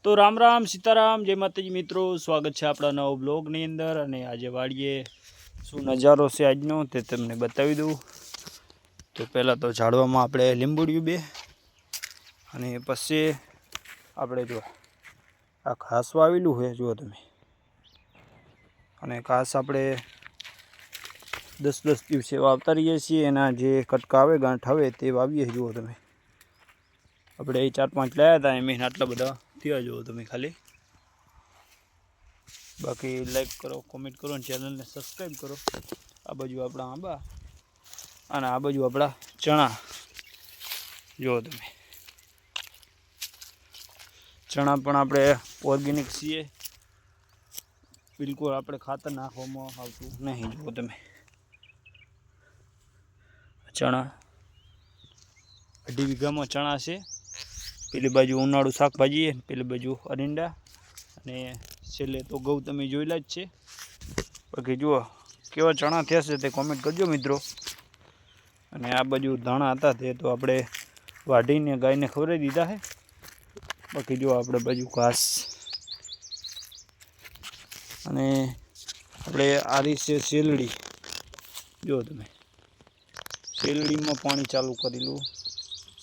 તો રામ રામ સીતારામ જय માતાજી मित्रों, स्वागत है अपना नवा ब्लॉगनी अंदर। अने आज वाड़िए शू नजारो से आजनो ते तमने बतावी दूँ। तो पहला तो झाड़वामां आपणे લીંબુડિયું बे अने पछी आपणे जो आ घास वावेलुं है जो तमे अने घास आपणे 10-10 दिवसे वावता रहीए छीए। एना जे कटका आवे गांठ आवे ते वावीए। जुओ तमे આપણે 4-5 લાયા હતા એમ આટલા બધા થયા જો તમે ખાલી। બાકી લાઈક કરો, કોમેન્ટ કરો અને ચેનલને સબસ્ક્રાઈબ કરો। આ બાજુ આપણા આંબા અને આ બાજુ આપણા ચણા જો તમે। ચણા પણ આપણે ઓર્ગેનિક છીએ, બિલકુલ આપણે ખાતર નાખવામાં આવતું નહીં। જો તમે ચણા 2.5 વીઘામાં ચણા છે। પેલી बाजू उनाळू शाकभाजी है, पेली बाजू अरिंडा अने छेल्ले तो घઉં तमे जोयेला ज छे। बाकी जुओ केवा चणा थया छे ते कॉमेंट करजो मित्रों। अने आ बाजू धाणा हता ते तो आपणे वाढीने गायने खवरावी दीधा है। बाकी जो आपणे बाजू घास अने आपणे आ री छे शेलड़ी। जो तमे शेलड़ी में पाणी चालू करेलुं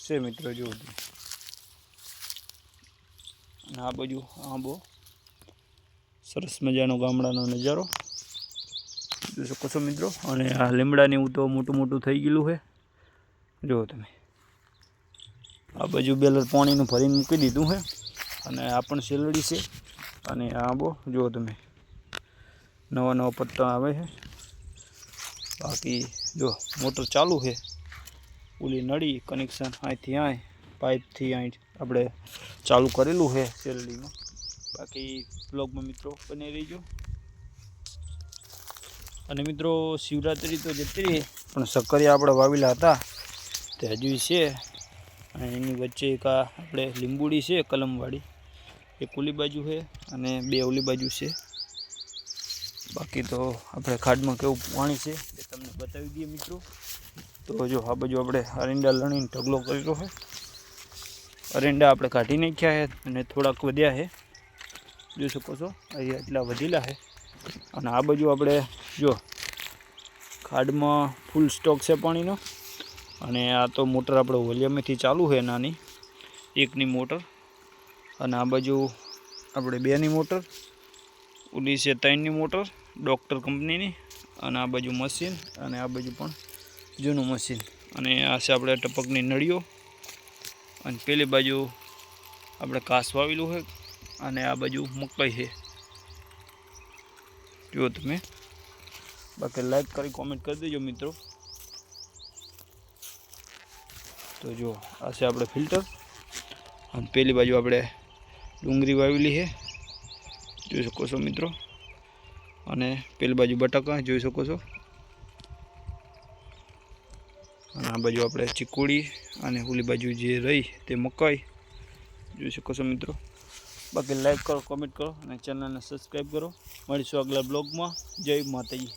छे मित्रों। जो तमे आ बाजू आंबो सरस मजानो गामडानो नजारो जोई शको छो मित्रों। अने आ લીમડાની तो मोटू मोटू थई गयेलुं है। जो तमे आ बाजू बेलर पाणीनुं भरीने मूकी दीधुं है। अने आ पण शेलड़ी छे अने आ आंबो जो तमे नवा नवा पत्ता आवे है। बाकी जो मोटर चालू है, ओली नड़ी कनेक्शन आथी आय पाइप थी आय आपणे चालू करेलू है शेलड़ी में। बाकी ब्लॉग में मित्रों बने रहीजो। अने मित्रों शिवरात्रि तो जती रही पण सक्करिया आपणे वावेला हता ते हजी छे। अने एनी वच्चे एक आपणे લીંબુડી छे कलमवाड़ी, एक ओली बाजू है अने 2 ओली बाजू छे। बाकी तो आपणे खाडमां केवुं पाणी छे ते तमने बतावी दीए मित्रों। तो जो आ बाजू आपणे अरिंडा लणीने ढगलो करेलो है। अरिंडा आपणे काढी नाख्या है अने थोड़ाक वध्या है। जोई शको छो अहीं एटला वधेला है। अने आ बाजू आपणे जो खाडमां फूल स्टॉक छे पाणीनो। अने आ तो मोटर आपणे वोल्यूमथी चालू है नानी एकनी मोटर। अने आ बाजू आपणे 2 मोटर, ओली छे 3 मोटर डॉक्टर कंपनीनी। अने आ बाजू मशीन अने आ बाजू पण जूनुं मशीन। अने आ छे आपणे टपकनी नळीओ। अने पेली बाजू आपणे घास वावेलुं है अने आ बाजू मकई है। जो तमे बाकी लाइक करी कॉमेंट कर दीजो मित्रों। तो जो आ छे आपणे फिल्टर अने पेली बाजू आपणे डूंगरी वावेली है। जोई शको छो मित्रों। अने पेली बाजू बटाका जोई शको छो। अने आ बाजू आपणे चीकुड़ी अने ओली बाजू जे रही ते मकई जोई शको छो मित्रों। बाकी लाइक करो, कॉमेंट करो अने चेनल ने सब्सक्राइब करो। मळीशुं अगला ब्लॉग में। जय माताजी।